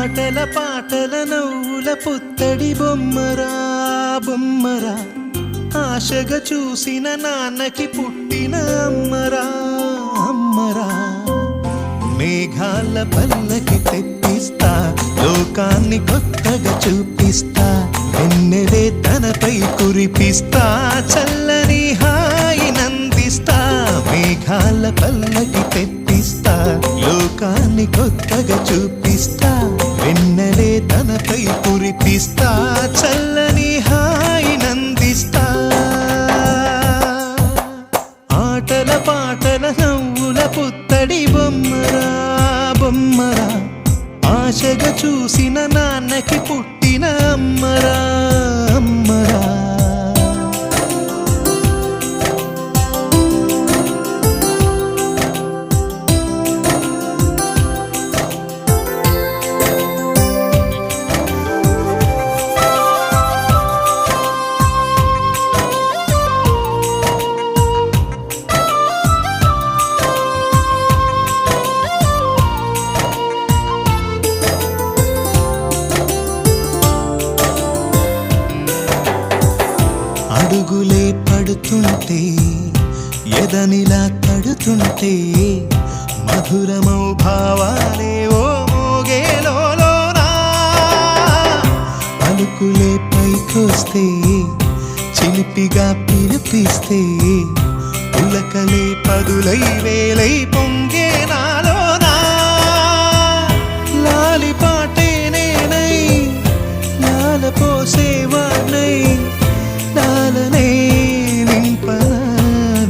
ఆటల పాటల నవ్వుల పుత్తడి బొమ్మరా బొమ్మరా, ఆశగా చూసిన నాన్నకి పుట్టిన అమ్మరా అమ్మరా. మేఘాల పల్లకి తెప్పిస్తా, లోకాన్ని కొత్తగా చూపిస్తా, వెన్నెలే తనపై కురిపిస్తా, చల్లని హాయి నందిస్తా. మేఘాల పల్లకి తెప్పిస్తా, లోకాన్ని కొత్తగా చూపిస్తా, వెన్నెలే తనపై కురిపిస్తా, చల్లని హాయి నందిస్తా. ఆటల పాటల నవ్వుల పుత్తడి బొమ్మరా బొమ్మరా, ఆశగా చూసిన నాన్నకి పుట్టిన అమ్మరా అమ్మరా. అడుగులే పడుతుంటే, ఎదనిలా తడుతుంటే, మధురమౌ భావాలే ఓ మోగేలోనా. పలుకులే పైకొస్తే, చిలిపిగా పిలిపిస్తే, ఉలకలే పదులై వేలై పొంగే నాలోనా. లాలిపాటే నేనై లాలపోసేవాణ్ణై, లాలనే నింపనా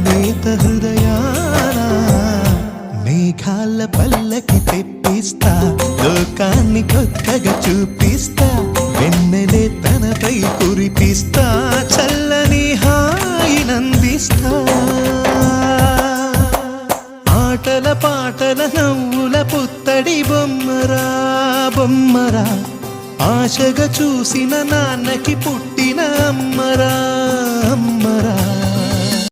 నేత హృదయాన. మేఘాల పల్లకి తెప్పిస్తా, లోకాన్ని కొత్తగా చూపిస్తా, వెన్నెలే తనపై కురిపిస్తా, చల్లని హాయి నందిస్తా. ఆటల పాటల నవ్వుల పుత్తడి బొమ్మరా బొమ్మరా, ఆశగా చూసిన నాన్నకి పుట్టిన అమ్మరా అమ్మరా.